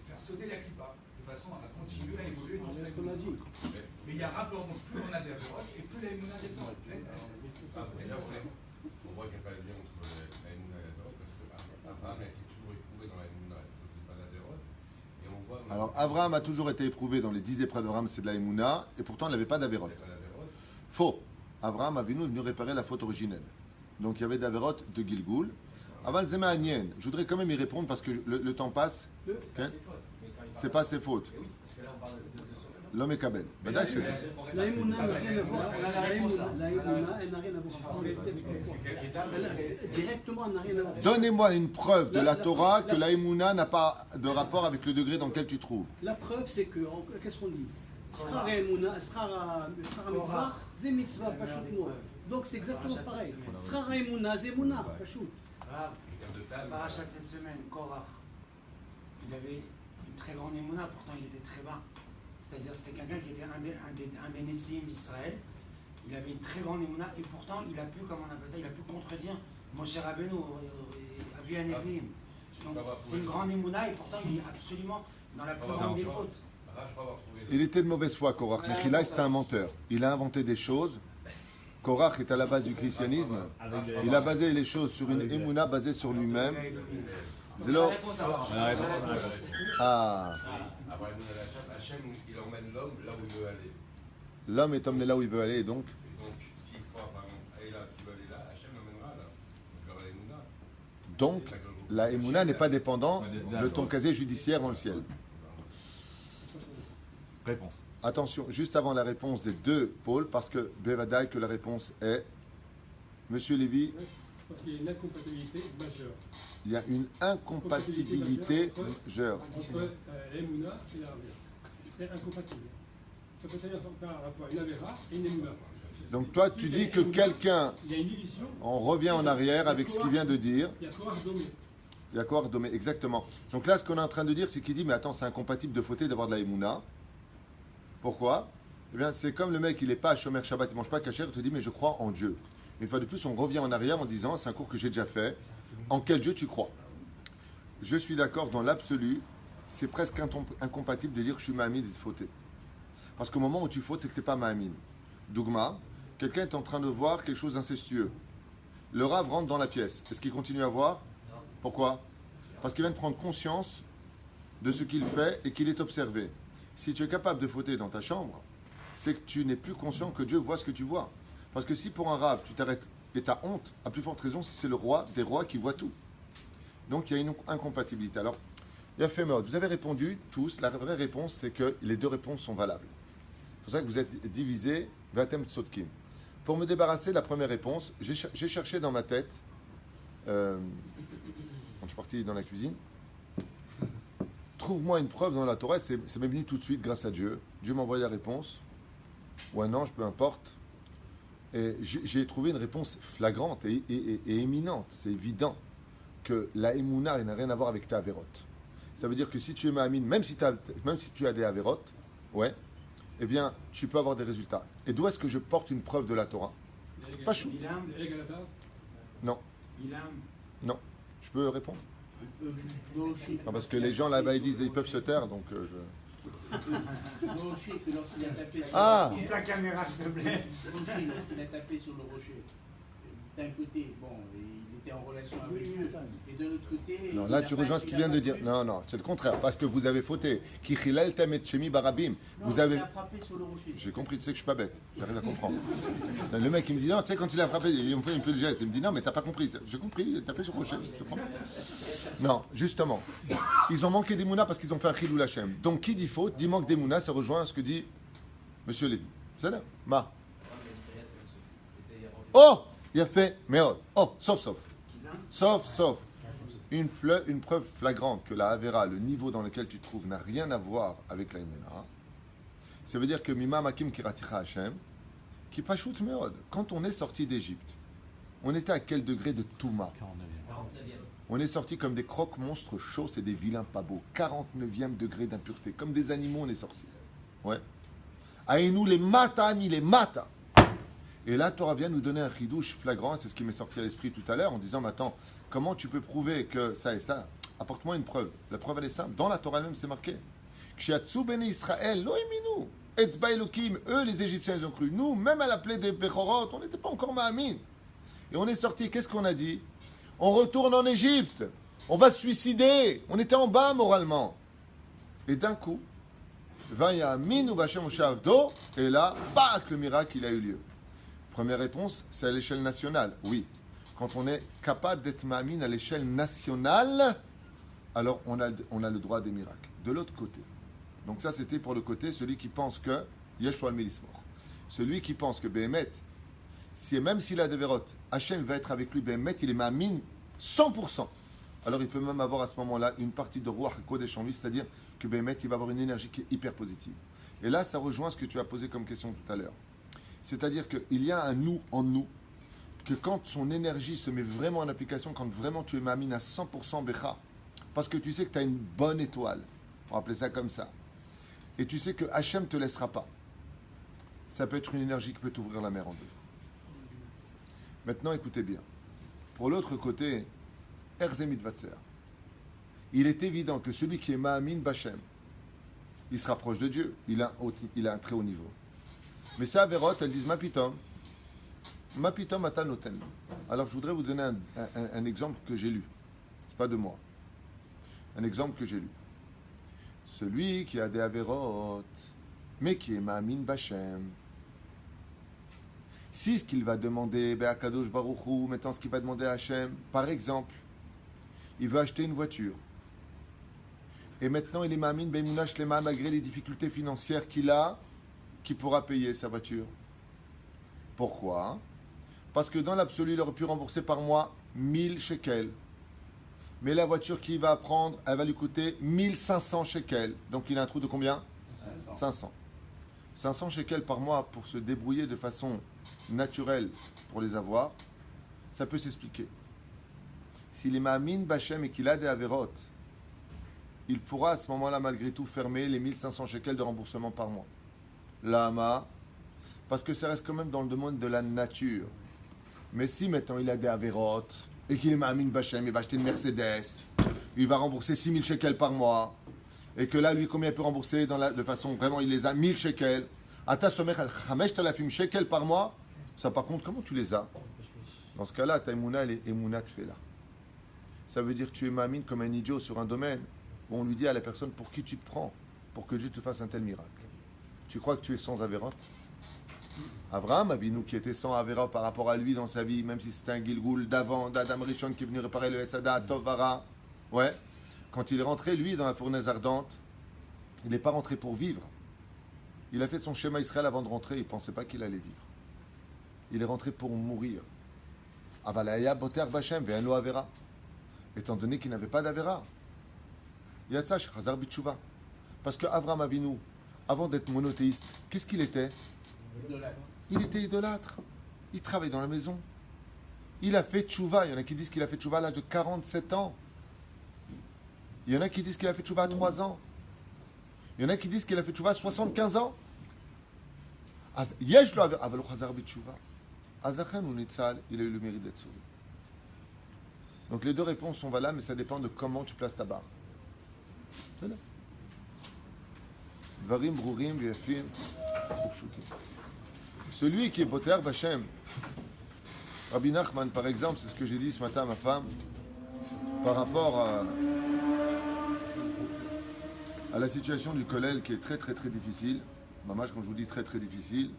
faire sauter la clipa, de façon à continuer à évoluer dans cette Emouna. Mais il y a un rapport, donc plus on a des avérotes et plus la Emouna descend. On voit qu'il n'y a pas de lien entre la Emouna et la Averot parce que Abraham a été toujours éprouvé dans la Emouna, il ne faisait pas d'Averot. Et on voit. Alors, Abraham a toujours été éprouvé dans les 10 épreuves d'Abraham, c'est de la Emouna, et pourtant il n'avait pas d'Averot. Il n'y a pas d'Averot. Faux. Abraham Avinu est venu réparer la faute originelle. Donc il y avait d'Averot de Gilgoul. Aval Zema Anien, je voudrais quand même y répondre parce que le temps passe. Ok. C'est pas ses fautes. L'homme est Kabel. Badak, c'est ça. La Emouna n'a rien à voir. La Emouna, elle n'a rien à voir. En réalité, directement, elle n'a rien à voir. Donnez-moi une preuve de la Torah que la Emouna n'a pas de rapport avec le degré dans lequel tu trouves. La preuve, c'est que, qu'est-ce qu'on dit? Srar Emouna, Srar Mitzvah, c'est Mitzvah, pas Choukmo. Donc c'est exactement pareil. Srar Emouna, c'est Emouna, pas Chouk. Grave. Parachat cette semaine, Korach, il avait une très grande émouna, pourtant il était très bas. C'est-à-dire c'était quelqu'un qui était un des Nessim d'Israël. Il avait une très grande émouna et pourtant il a pu, comment on appelle ça, il a pu contredire Moshe Rabbeinu, Avi Hanevim. Donc c'est une grande émouna et pourtant il est absolument dans la plus grande des fautes. Il était de mauvaise foi, Korach. Mais là, c'était un menteur. Il a inventé des choses Korach est à la base du christianisme. Il a basé les choses sur une émouna basée sur lui-même. Zélo. Ah. Après Emouna Hachem, Hachem, il emmène l'homme là où il veut aller. L'homme est emmené là où il veut aller, et donc. Et donc, s'il croit, par exemple, aller là, s'il veut aller là, Hachem l'emmènera là. Donc, il y aura l'Emouna. Donc, la émouna n'est pas dépendante de ton casier judiciaire dans le ciel. Réponse. Attention, juste avant la réponse des deux pôles, parce que Bevadaï que la réponse est Monsieur Lévy, Parce qu'il y a une incompatibilité majeure il y a une incompatibilité majeure. entre l'Emouna et l'Avera. C'est incompatible. Ça peut tenir à la fois une Avera et une Emouna. Donc toi, tu dis que quelqu'un, Il y a une illusion. on revient en arrière avec ce qu'il vient de dire. Il y a Korach Domé. D'accord, Domé, exactement. Donc là, ce qu'on est en train de dire, c'est qu'il dit, mais attends, c'est incompatible de fauter d'avoir de la émouna. Pourquoi? Eh bien, c'est comme le mec, il n'est pas à Shomer Shabbat, il ne mange pas kasher, il te dit, mais je crois en Dieu. Une fois de plus, on revient en arrière en disant, c'est un cours que j'ai déjà fait. En quel Dieu tu crois? Je suis d'accord, dans l'absolu, c'est presque incompatible de dire que je suis Mahamine et de fauter. Parce qu'au moment où tu fautes, c'est que tu n'es pas Mahamine. Dougma, quelqu'un est en train de voir quelque chose d'incestueux. Le Rav rentre dans la pièce. Est-ce qu'il continue à voir? Pourquoi? Parce qu'il vient de prendre conscience de ce qu'il fait et qu'il est observé. Si tu es capable de fauter dans ta chambre, c'est que tu n'es plus conscient que Dieu voit ce que tu vois. Parce que si pour un Rav, tu t'arrêtes et tu as honte, à plus forte raison si c'est le roi des rois qui voit tout. Donc il y a une incompatibilité. Alors, il y a fait mode. Vous avez répondu tous. La vraie réponse, c'est que les deux réponses sont valables. C'est pour ça que vous êtes divisés. Vatem Tsotkim. Pour me débarrasser de la première réponse, j'ai cherché dans ma tête, quand je suis parti dans la cuisine, trouve-moi une preuve dans la Torah, c'est m'est venu tout de suite grâce à Dieu. Dieu m'a envoyé la réponse, ou un ange, peu importe. Et j'ai trouvé une réponse flagrante et éminente. C'est évident que la Emouna n'a rien à voir avec ta Averot. Ça veut dire que si tu es Mahamine, même si tu as des Averot, ouais, eh bien, tu peux avoir des résultats. Et d'où est-ce que je porte une preuve de la Torah? Pas chou. Non. Non. Je peux répondre? Non, parce que les gens là-bas ils disent ils peuvent se taire, donc Ah. Coupe la caméra, s'il te plaît. Lorsqu'il a tapé sur le rocher, d'un côté, bon, il était en relation avec Dieu, et de l'autre côté... Non, là tu rejoins ce qu'il vient de dire. Non, non, c'est le contraire, parce que vous avez fauté. Kichilal tamet shemi barabim. Vous avez... Il a frappé sur le rocher. J'ai compris, tu sais que je suis pas bête. J'arrive à comprendre. Le mec il me dit non, tu sais quand il a frappé, il me fait le geste. Il me dit non, mais t'as pas compris. J'ai compris, taper sur le rocher. Je comprends. Non, justement. Ils ont manqué d'Emouna parce qu'ils ont fait un Chilul Hashem. Donc qui dit faute, dit manque d'Emouna, ça rejoint ce que dit Monsieur Lévy. C'est là. Ma. Oh, il a fait merde. Oh, sauf. Sauf. Une preuve flagrante que la Avera, le niveau dans lequel tu te trouves, n'a rien à voir avec la Emouna. Ça veut dire que Mima Makim Kiraticha Hashem, qui pachout meod. Quand on est sorti d'Égypte, on était à quel degré de Touma? On est sorti comme des croques monstres chauds, c'est des vilains pas beaux. 49e degré d'impureté. Comme des animaux, on est sorti. Ouais. Aïnou les mata, ami les mata. Et là, Torah vient nous donner un chidouche flagrant, c'est ce qui m'est sorti à l'esprit tout à l'heure, en disant, mais attends, comment tu peux prouver que ça et ça? Apporte-moi une preuve. La preuve, elle est simple. Dans la Torah même, c'est marqué. Kshiatsu bene Israël, lo eminu. Etzba Elokim, eux, les Égyptiens, ils ont cru. Nous, même à l'appeler des Bechorot, on n'était pas encore Mahamin. Et on est sorti, qu'est-ce qu'on a dit? On retourne en Égypte. On va se suicider. On était en bas moralement. Et d'un coup, Vayamin ou Bachem Shavdo, et là, bac, le miracle, il a eu lieu. Première réponse, c'est à l'échelle nationale. Oui. Quand on est capable d'être Mahamin à l'échelle nationale, alors on a le droit des miracles. De l'autre côté. Donc ça, c'était pour le côté, celui qui pense que Yeshua al-Milismor. Celui qui pense que Behemet, même s'il a des vérotes, Hachem va être avec lui, Behemet, il est Mahamin 100%. Alors il peut même avoir à ce moment-là une partie de Ruach Kodesh en lui, c'est-à-dire que Behemet, il va avoir une énergie qui est hyper positive. Et là, ça rejoint ce que tu as posé comme question tout à l'heure. C'est-à-dire qu'il y a un nous en nous, que quand son énergie se met vraiment en application, quand vraiment tu es Mahamin à 100% Becha, parce que tu sais que tu as une bonne étoile, on va appeler ça comme ça, et tu sais que Hachem ne te laissera pas, ça peut être une énergie qui peut t'ouvrir la mer en deux. Maintenant, écoutez bien. Pour l'autre côté, Erzemit Vatser. Il est évident que celui qui est Mahamin Bachem, il se rapproche de Dieu. Il a un très haut niveau. Mais ça, Averot, elles disent Mapitom. Ma pitom atanoten. Alors je voudrais vous donner un exemple que j'ai lu. C'est pas de moi. Un exemple que j'ai lu. Celui qui a des avérotes, mais qui est Ma'amin Bachem. Si ce qu'il va demander, Be'akadosh Baruch Hu, maintenant ce qu'il va demander à Hachem, par exemple, il veut acheter une voiture. Et maintenant il est Ma'amin Be'emunah Shlema, malgré les difficultés financières qu'il a, qui pourra payer sa voiture. Pourquoi ? Parce que dans l'absolu, il aurait pu rembourser par mois 1000 shekels. Mais la voiture qu'il va prendre, elle va lui coûter 1500 shekels. Donc il a un trou de combien ? 500. 500 shekels par mois pour se débrouiller de façon naturelle pour les avoir, ça peut s'expliquer. S'il est Ma'amin Bachem et qu'il a des avérotes, il pourra à ce moment-là malgré tout fermer les 1500 shekels de remboursement par mois. Lama, parce que ça reste quand même dans le domaine de la nature. Mais si maintenant il a des avérotes et qu'il est Ma'amin Bachem, il va acheter une Mercedes, il va rembourser 6000 shekels par mois, et que là, lui, combien il peut rembourser de façon vraiment, il les a 1000 shekels. Ata somer al 5000 shekels par mois, ça par contre, comment tu les as ? Dans ce cas-là, ta Emouna, elle est Emouna Tfela. Ça veut dire que tu es Ma'amin comme un idiot sur un domaine où on lui dit à la personne pour qui tu te prends, pour que Dieu te fasse un tel miracle. Tu crois que tu es sans avérote ? Abraham Avinu qui était sans avéra par rapport à lui dans sa vie, même si c'était un Gilgoul d'avant, d'Adam Rishon qui est venu réparer le Hetzada, Tovara. Ouais. Quand il est rentré, lui, dans la fournaise ardente, il n'est pas rentré pour vivre. Il a fait son schéma Israël avant de rentrer, il ne pensait pas qu'il allait vivre. Il est rentré pour mourir. Avalaya boter bachem ve'eno avera. Étant donné qu'il n'avait pas d'avera. Yatsash chazar bitshuva. Parce que Avram Avinu, avant d'être monothéiste, qu'est-ce qu'il était ? Il était idolâtre. Il travaillait dans la maison. Il a fait tchouva. Il y en a qui disent qu'il a fait tchouva à l'âge de 47 ans. Il y en a qui disent qu'il a fait tchouva à 3 ans. Il y en a qui disent qu'il a fait tchouva à 75 ans. Il a eu le mérite d'être sauvé. Donc les deux réponses sont valables, mais ça dépend de comment tu places ta barre. C'est là. Dvarim brurim v'yafim upshutim. Celui qui est Boter Bachem, Rabbi Nachman par exemple, c'est ce que j'ai dit ce matin à ma femme, par rapport à la situation du Kollel qui est très très très difficile. Mamash, quand je vous dis très très difficile,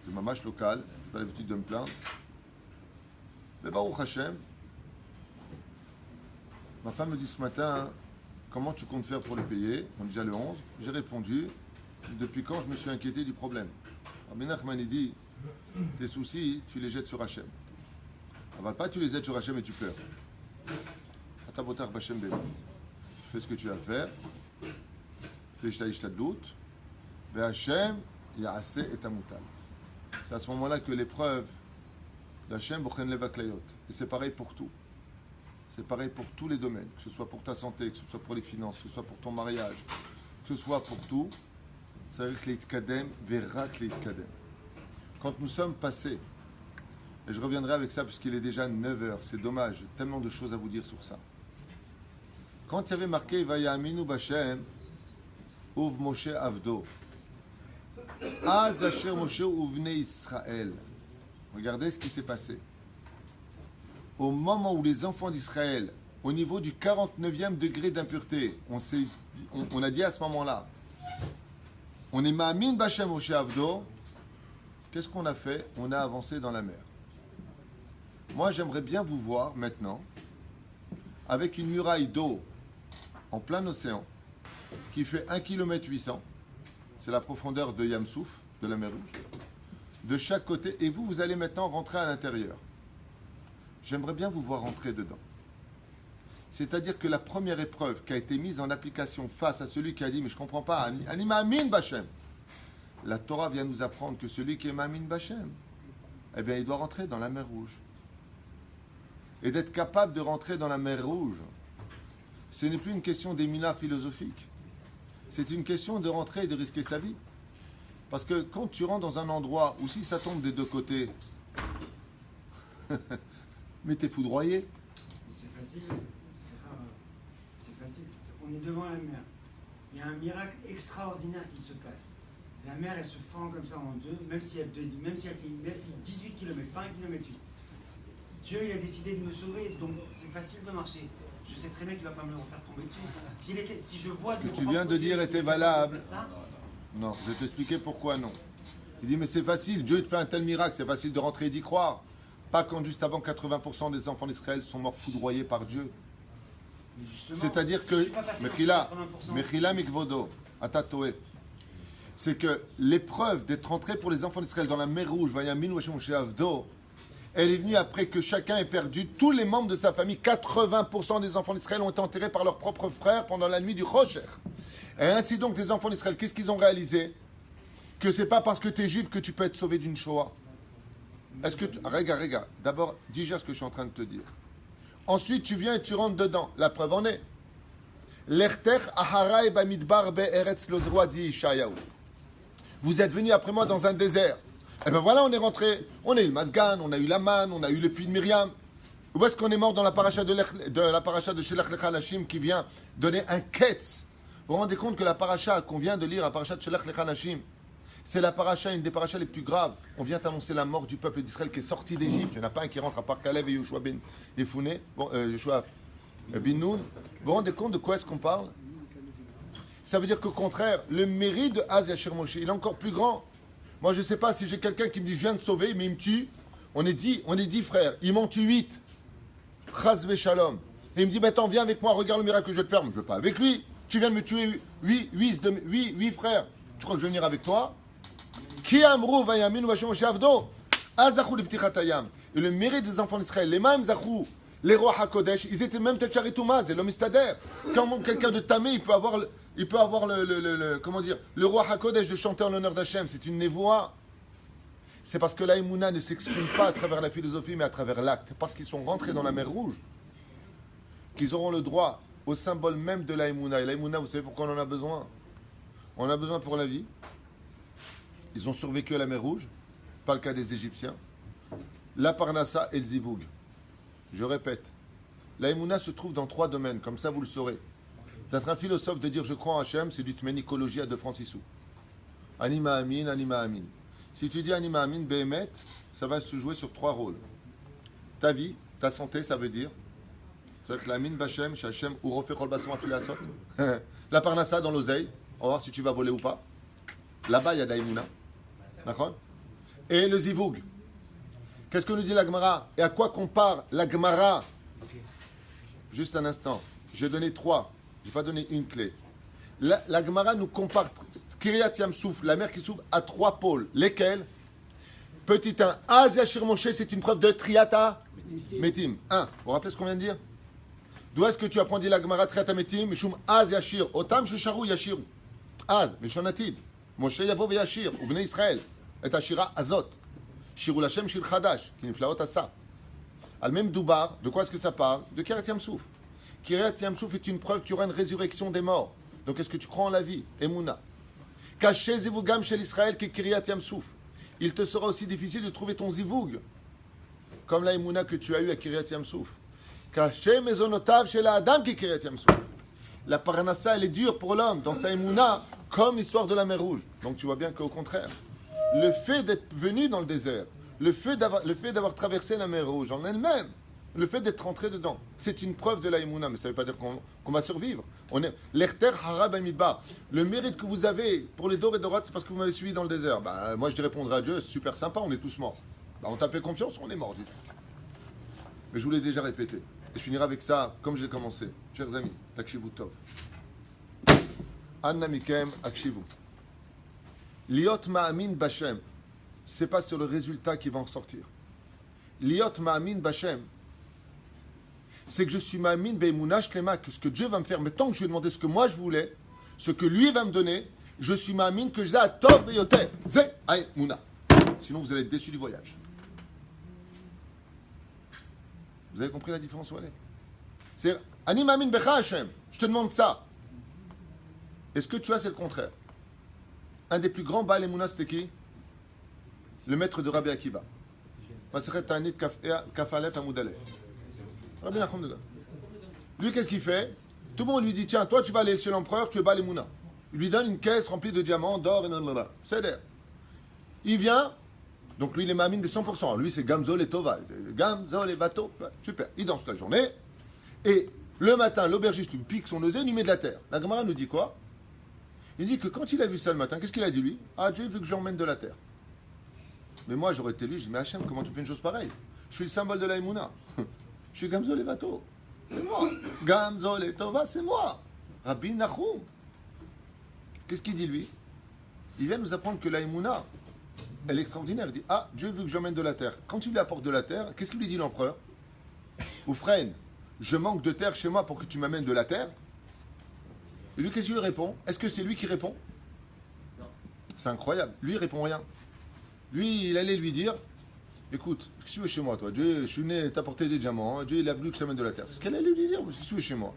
c'est mamash local, je n'ai pas l'habitude de me plaindre. Mais Baruch Hashem, ma femme me dit ce matin, comment tu comptes faire pour le payer ? On est déjà le 11. J'ai répondu, depuis quand je me suis inquiété du problème. Rabbi Nachman il dit, tes soucis, tu les jettes sur Hachem. Aval pas, tu les jettes sur Hachem et tu pleures. Atabotar Bachem Beba. Fais ce que tu as à faire. Fais Ishtadlut. Ve Hachem Yaase et Amutal. C'est à ce moment-là que l'épreuve d'Hachem Bochen Leva Klayot. Et c'est pareil pour tout. C'est pareil pour tous les domaines. Que ce soit pour ta santé, que ce soit pour les finances, que ce soit pour ton mariage, que ce soit pour tout. Ça veut dire que l'Itkadem verra que l'Itkadem. Quand nous sommes passés, et je reviendrai avec ça puisqu'il est déjà 9h, c'est dommage, j'ai tellement de choses à vous dire sur ça. Quand il y avait marqué Vayaminu Bachem, Uv Moshe Avdo, Az Asher Moshe Uvne Israël. Regardez ce qui s'est passé. Au moment où les enfants d'Israël, au niveau du 49e degré d'impureté, on a dit à ce moment-là, on est Ma'amin Bachem Moshe Avdo. Qu'est-ce qu'on a fait ? On a avancé dans la mer. Moi, j'aimerais bien vous voir maintenant avec une muraille d'eau en plein océan qui fait 1,8 km. C'est la profondeur de Yamsouf, de la mer Rouge. De chaque côté. Et vous allez maintenant rentrer à l'intérieur. J'aimerais bien vous voir rentrer dedans. C'est-à-dire que la première épreuve qui a été mise en application face à celui qui a dit « Mais je ne comprends pas, Ani Ma'amin Bachem ». La Torah vient nous apprendre que celui qui est Ma'amin Bachem, eh bien, il doit rentrer dans la mer Rouge. Et d'être capable de rentrer dans la mer Rouge, ce n'est plus une question d'émina philosophique. C'est une question de rentrer et de risquer sa vie. Parce que quand tu rentres dans un endroit où si ça tombe des deux côtés, mais t'es foudroyé. C'est facile. C'est facile. On est devant la mer. Il y a un miracle extraordinaire qui se passe. La mer, elle se fend comme ça en deux, même si elle fait 18 km, pas 1 km. Dieu, il a décidé de me sauver, donc c'est facile de marcher. Je sais très bien qu'il ne va pas me le refaire tomber dessus. Si je vois Ce que tu viens de dire était valable. Non, je vais t'expliquer pourquoi non. Il dit, mais c'est facile, Dieu te fait un tel miracle, c'est facile de rentrer et d'y croire. Pas quand juste avant 80% des enfants d'Israël sont morts foudroyés par Dieu. C'est-à-dire que, Mechila Mikvodo, Atatoé, c'est que l'épreuve d'être entré pour les enfants d'Israël dans la mer Rouge, Vayamin Washem Avdo, elle est venue après que chacun ait perdu tous les membres de sa famille. 80% des enfants d'Israël ont été enterrés par leurs propres frères pendant la nuit du Rocher. Et ainsi donc, les enfants d'Israël, qu'est-ce qu'ils ont réalisé? Que c'est pas parce que tu es juif que tu peux être sauvé d'une Shoah. Est-ce que regarde, d'abord, digère ce que je suis en train de te dire. Ensuite, tu viens et tu rentres dedans. La preuve en est. L'erter aharai bamidbar be'eretz lozroa di Ishayahu. Vous êtes venus après moi dans un désert. Et ben voilà, on est rentré. On a eu le Masgan, on a eu la manne, on a eu le puits de Myriam. Où est-ce qu'on est mort dans la paracha de Shelach Lecha Nashim qui vient donner un ketz? Vous vous rendez compte que la paracha qu'on vient de lire, la paracha de Shelach Lecha Nashim, c'est la paracha, une des parachas les plus graves. On vient annoncer la mort du peuple d'Israël qui est sorti d'Égypte. Il n'y en a pas un qui rentre à part Caleb et Yoshua ben Yefouné, Yoshua ben Nun. Vous vous rendez compte de quoi est-ce qu'on parle? Ça veut dire qu'au contraire, le mérite de Az Yashir Moshe, il est encore plus grand. Moi, je ne sais pas si j'ai quelqu'un qui me dit je viens de sauver, mais il me tue. On est 10 frères. Il m'en tue 8. Chaz Shalom. Et il me dit attends, viens avec moi, regarde le miracle que je vais te faire. Je ne veux pas avec lui. Tu viens de me tuer 8 frères. Tu crois que je vais venir avec toi? Et le mérite des enfants d'Israël, les mêmes Zachou, les rois HaKodesh, ils étaient même Tcharitoumas et l'homme Istader. Quand quelqu'un de Tamé, il peut avoir le roi HaKodesh de chanter en l'honneur d'Hachem, c'est une névoie. C'est parce que la Emouna ne s'exprime pas à travers la philosophie, mais à travers l'acte. Parce qu'ils sont rentrés dans la mer Rouge, qu'ils auront le droit au symbole même de la Emouna. Et la Emouna, vous savez pourquoi on en a besoin? On en a besoin pour la vie. Ils ont survécu à la mer Rouge, pas le cas des Égyptiens. La Parnassa et le Zivoug. Je répète, la Emouna se trouve dans 3 domaines, comme ça vous le saurez. D'être un philosophe de dire je crois en Hachem, c'est du tménicologie à 2 francs 6 sous. Anima Amin, Anima Amin. Si tu dis Anima Amin, Behemet, ça va se jouer sur 3 rôles. Ta vie, ta santé, ça veut dire. C'est-à-dire que la Amin Bachem, Shachem, ou Rofechol Basson Afilasot. La Parnassa dans l'oseille, on va voir si tu vas voler ou pas. Là-bas, il y a d'Aïmouna. D'accord? Et le Zivoug. Qu'est-ce que nous dit la Gemara? Et à quoi compare la Gemara? Juste un instant. J'ai donné 3. Je n'ai pas donné une clé. La Gemara nous compare Kiryat Yamsouf, la mer qui s'ouvre, à 3 pôles. Lesquels? Petit 1. Az Yashir Moshe, c'est une preuve de Triata Metim. 1. Vous vous rappelez ce qu'on vient de dire? D'où est-ce que tu apprends dit la Gemara Triata Metim? Mishum Az Yashir. Otam Shusharu Yashir. Az, Mishonatid. Moshe Yavo Veyashir, ou Bnei Israël, et Ashira Azot, Shirul Hashem Shir Chadash, qui niflaot asa. Al même Doubar, de quoi est-ce que ça parle? De Kiryat Yamsouf. Kiryat Yamsouf est une preuve qu'il y aura une résurrection des morts. Donc est-ce que tu crois en la vie? Emouna. Caché Zivugam chez l'Israël qui est Kiryat Yamsouf. Il te sera aussi difficile de trouver ton Zivug, comme la Emouna que tu as eue à Kiryat Yamsouf. Caché Mezonotav chez la Adam qui est Kiryat Yamsouf. La Parnassa, elle est dure pour l'homme, dans sa Emouna, comme l'histoire de la mer Rouge. Donc tu vois bien qu'au contraire, le fait d'être venu dans le désert, le fait d'avoir traversé la mer Rouge en elle-même, le fait d'être rentré dedans, c'est une preuve de la Emouna, mais ça ne veut pas dire qu'on va survivre. L'Erter Harab Amidbar. Le mérite que vous avez pour les Dor et Dorat, c'est parce que vous m'avez suivi dans le désert. Moi je répondrai à Dieu, c'est super sympa, on est tous morts. On t'a fait confiance, on est morts. Mais je vous l'ai déjà répété. Et je finirai avec ça, comme j'ai commencé. Chers amis, takshivu tov. Anna mikem akshivu. Liot ma'amin bashem. C'est pas sur le résultat qui va en sortir. Liot ma'amin bashem. C'est que je suis ma'amin be'emunah shlema, que ce que Dieu va me faire, mais tant que je lui ai demandé ce que moi je voulais, ce que lui va me donner, je suis ma'amin que je tov be'yoter. Ze aïmouna. Sinon vous allez être déçus du voyage. Vous avez compris la différence où elle est? C'est Ani ma'amin becha Hashem. Je te demande ça. Et ce que tu as, c'est le contraire. Un des plus grands Baal Emouna, c'était qui? Le maître de Rabbi Akiva. Masechet Ta'anit Kaf Aleph Amud Aleph. Rabbi Nachman. Lui, qu'est-ce qu'il fait? Tout le monde lui dit tiens, toi, tu vas aller chez l'empereur, tu es Baal Emouna. Il lui donne une caisse remplie de diamants, d'or et nanana. C'est d'air. Il vient, donc lui il est mamine des 100%. Lui c'est Gamzol et Tova. Gamzol et Vato. Super. Il danse toute la journée. Et le matin, l'aubergiste lui pique son oseille, il lui met de la terre. La Gemara nous dit quoi? Il dit que quand il a vu ça le matin, qu'est-ce qu'il a dit lui? Ah, Dieu veut que j'emmène de la terre. Mais moi j'aurais été lui, je dis mais Hachem, comment tu fais une chose pareille? Je suis le symbole de la Emouna. Je suis Gamzol et Vato. C'est moi. Gamzol et Tova, c'est moi. Rabbi Nachum. Qu'est-ce qu'il dit lui? Il vient nous apprendre que la Emouna, elle est extraordinaire. Il dit, ah, Dieu veut que j'emmène de la terre. Quand il lui apporte de la terre, qu'est-ce qu'il lui dit l'empereur? Oufrein, je manque de terre chez moi pour que tu m'amènes de la terre. Et lui, qu'est-ce qu'il lui répond? Est-ce que c'est lui qui répond? Non. C'est incroyable. Lui, il répond rien. Lui, il allait lui dire, écoute, qu'est-ce que tu veux chez moi, toi? Dieu, je suis venu t'apporter des diamants. Hein. Dieu, il a voulu que je t'amène de la terre. C'est ce qu'elle allait lui dire. Qu'est-ce que tu veux chez moi?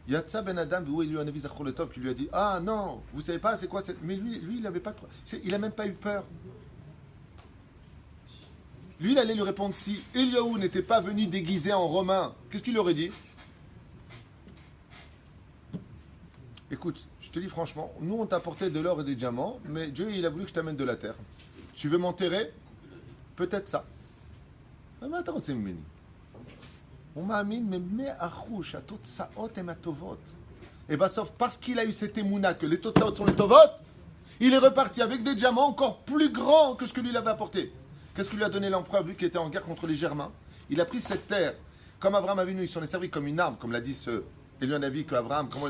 Yatsa ben Adam, il lui a un avis Zacholetov qui lui a dit, ah non, vous savez pas, c'est quoi cette... Mais lui, il n'avait pas de... Il n'a même pas eu peur. Lui, il allait lui répondre, si Eliaou n'était pas venu déguisé en romain, qu'est-ce qu'il aurait dit? Écoute, je te dis franchement, nous on t'a apporté de l'or et des diamants, mais Dieu il a voulu que je t'amène de la terre. Tu veux m'enterrer? Peut-être ça. Mais attends, c'est mini. On m'a mis, mais achouch, à toutes sa hôte et ma tovot. Et bien, sauf parce qu'il a eu cette émouna que les totaot sont les tovot, il est reparti avec des diamants encore plus grands que ce que lui avait apporté. Qu'est-ce que lui a donné l'empereur, lui qui était en guerre contre les Germains? Il a pris cette terre, comme Abraham Avinu, il s'en est servi comme une arme, comme l'a dit ce Elion Navi, qu'Abraham, comment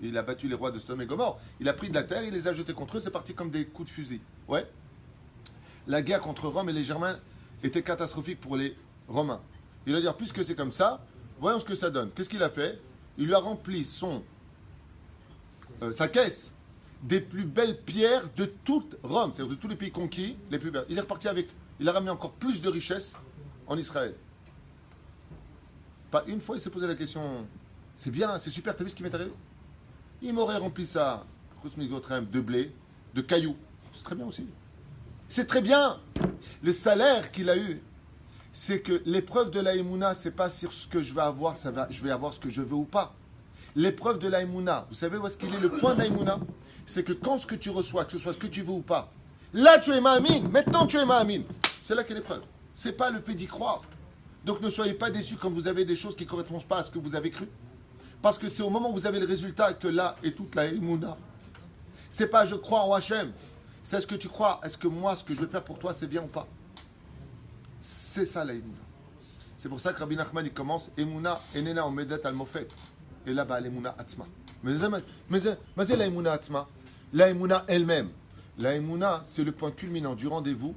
il a battu les rois de Sodome et Gomorrhe. Il a pris de la terre, il les a jetés contre eux, c'est parti comme des coups de fusil. Ouais. La guerre contre Rome et les Germains était catastrophique pour les Romains. Il a dit, puisque c'est comme ça, voyons ce que ça donne. Qu'est-ce qu'il a fait? Il lui a rempli sa caisse des plus belles pierres de toute Rome, c'est-à-dire de tous les pays conquis, les plus belles. Il est reparti avec, il a ramené encore plus de richesses en Israël. Pas une fois, il s'est posé la question, c'est bien, c'est super, t'as vu ce qui m'est arrivé? Il m'aurait rempli ça, de blé, de cailloux. C'est très bien aussi. C'est très bien. Le salaire qu'il a eu, c'est que l'épreuve de la Emouna, c'est pas sur ce que je vais avoir, je vais avoir ce que je veux ou pas. L'épreuve de la Emouna, vous savez où est-ce qu'il est le point de la Emouna? C'est que quand ce que tu reçois, que ce soit ce que tu veux ou pas, là tu es ma'amine, maintenant tu es ma'amine. C'est là qu'est l'épreuve. C'est pas le fait d'y croire. Donc ne soyez pas déçus quand vous avez des choses qui ne correspondent pas à ce que vous avez cru. Parce que c'est au moment où vous avez le résultat que là est toute la Emouna. C'est pas je crois en Hachem. C'est ce que tu crois. Est-ce que moi, ce que je vais faire pour toi, c'est bien ou pas? C'est ça la Emouna. C'est pour ça que Rabbi Nachman il commence Emouna enena omedet al mofet. Et là-bas, l'Emouna Atzma. Mais c'est la Emouna Atzma. La Emouna elle-même. La Emouna, c'est le point culminant du rendez-vous,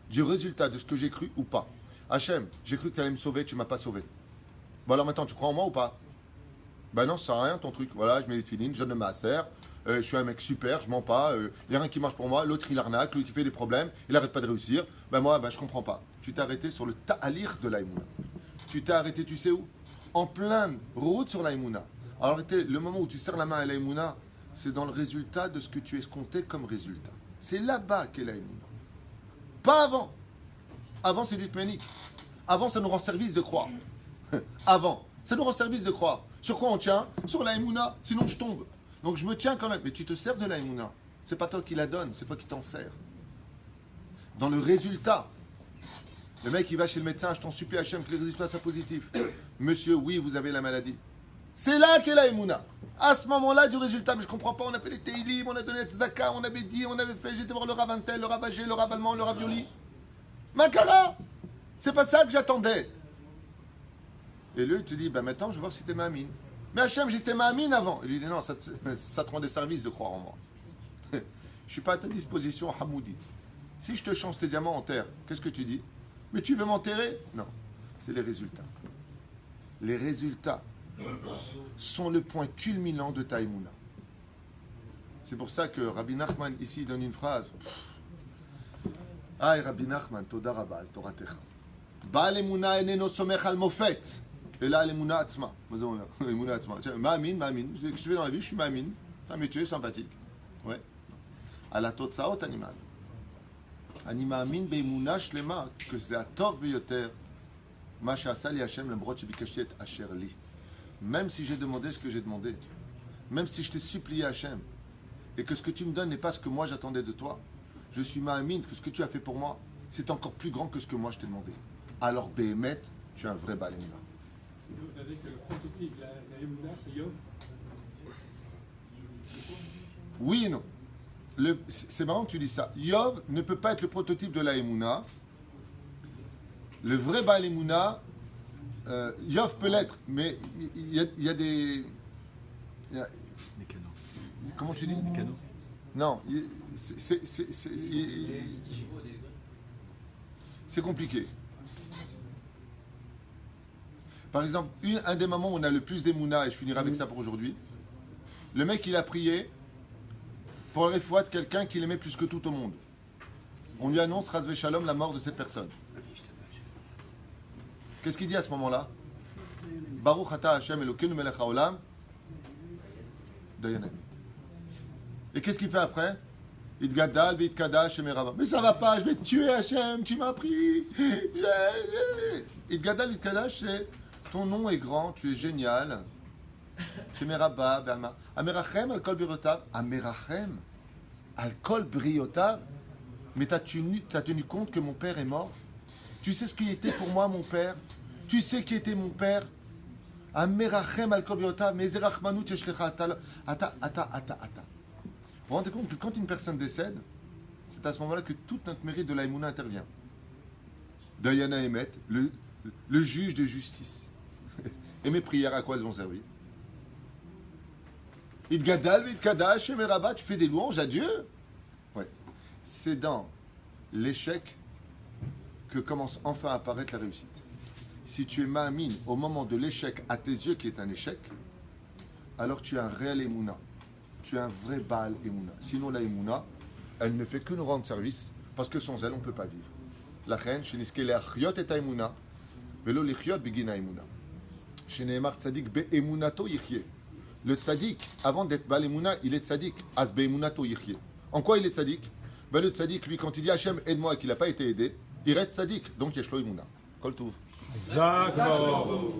du résultat de ce que j'ai cru ou pas. Hachem, j'ai cru que tu allais me sauver, tu ne m'as pas sauvé. Bon alors maintenant, tu crois en moi ou pas? Ben non, ça sert à rien ton truc. Voilà, je mets les filines, je donne ma serre, je suis un mec super, je mens pas, il n'y a rien qui marche pour moi, l'autre il arnaque, lui qui fait des problèmes, il n'arrête pas de réussir. Ben moi, je comprends pas. Tu t'es arrêté sur le ta'alir de la Emouna. Tu t'es arrêté, tu sais où? En pleine route sur la Emouna. Alors le moment où tu serres la main à la Emouna, c'est dans le résultat de ce que tu escomptais comme résultat. C'est là-bas qu'est la Emouna. Pas avant. Avant, c'est du tménique. Avant, ça nous rend service de croire. Avant, ça nous rend service de croire. Sur quoi on tient? Sur la Emouna, sinon je tombe. Donc je me tiens quand même. Mais tu te sers de la Emouna. C'est pas toi qui la donne, c'est toi qui t'en sers. Dans le résultat. Le mec, il va chez le médecin, je t'en supplie Hachem que les résultats soient positifs. Monsieur, oui, vous avez la maladie. C'est là qu'est la Emouna. À ce moment-là du résultat, mais je comprends pas, on a fait les Teilim, on a donné Tzedaka, on avait dit, on avait fait, j'étais voir le Rav Antel, le Rav Agé, le Rav Allemand, le Rav Yoli. Makara, c'est pas ça que j'attendais. Et lui, il te dit, maintenant, je vais voir si t'es Ma'amine. Mais Hachem, j'étais Ma'amine avant. Il lui dit, non, ça te rend des services de croire en moi. Je suis pas à ta disposition, Hamoudi. Si je te change tes diamants en terre, qu'est-ce que tu dis? Mais tu veux m'enterrer? Non, c'est les résultats. Les résultats sont le point culminant de ta Emouna. C'est pour ça que Rabbi Nachman, ici, donne une phrase. Ah, Rabbi Nachman, Toda Rabba, al Toratecha. Baal Emouna eneno somech al mofet. Et là, l'Emouna Atzma. Emouna Atzma. Ma'amine. Ce que je fais dans la vie, je suis Ma'amine. C'est un métier sympathique. Ouais. À la Totsaot animal. Ani Ma'amine be'Emouna shlema. Que c'est atov beyoter. Ma sha'asa li Hashem lemrot shebikashti et asher li. Même si j'ai demandé ce que j'ai demandé, même si je t'ai supplié Hachem, et que ce que tu me donnes n'est pas ce que moi j'attendais de toi, je suis ma'amine que ce que tu as fait pour moi, c'est encore plus grand que ce que moi je t'ai demandé. Alors, Béhémet, tu es un vrai Baal Emouna. Vous savez que le prototype de la Emouna, c'est Yov. Oui et non. C'est marrant que tu dis ça. Yov ne peut pas être le prototype de la Emouna. Le vrai Baal Emouna, Yov peut l'être, mais il y a des... Des canaux. Comment tu dis? Des canaux. Non, c'est compliqué. Par exemple, un des moments où on a le plus d'Emouna, et je finirai avec ça pour aujourd'hui, le mec il a prié pour le réfouat de quelqu'un qu'il aimait plus que tout au monde. On lui annonce, Razvé Shalom, la mort de cette personne. Qu'est-ce qu'il dit à ce moment-là? Baruch ata Hashem Elokeinu melech haolam dayan hamet. Et qu'est-ce qu'il fait après? Idgadal v'idkadash emerava. Mais ça va pas, je vais te tuer Hashem, tu m'as pris. Idgadal v'idkadash, c'est ton nom est grand, tu es génial. Shemeraba be'alma. Amerachem al kol briotav. Amerachem al kol briotav. Mais t'as tenu compte que mon père est mort? Tu sais ce qui était pour moi mon père? Tu sais qui était mon père? Amerachem al kol briotav. Mais zerachmanut yeshlecha ata. Vous vous rendez compte que quand une personne décède, c'est à ce moment-là que tout notre mérite de l'Aïmouna intervient. Dayana Emet, le juge de justice. Et mes prières, à quoi elles ont servi? Idgadal, Idkadash, Emeraba, tu fais des louanges à Dieu? Ouais. C'est dans l'échec que commence enfin à apparaître la réussite. Si tu es ma'amine au moment de l'échec à tes yeux qui est un échec, alors tu es un réel Emouna. Tu es un vrai Baal Emouna. Sinon, la Emouna, elle ne fait que nous rendre service, parce que sans elle, on ne peut pas vivre. La reine, chez Niskele Achiot et Emouna, Velo Lichiot Begina Emouna. Chez Nehemar Tzadik Be Emunato Yichye. Le Tzadik, avant d'être Baal Emouna, il est Tzadik. As Be Emunato Yichye. En quoi il est Tzadik? Ben, le Tzadik, lui, quand il dit Hachem, aide-moi et qu'il n'a pas été aidé, il reste Tzadik. Donc, Yeshlo Emouna. Kol Tov. Zakor.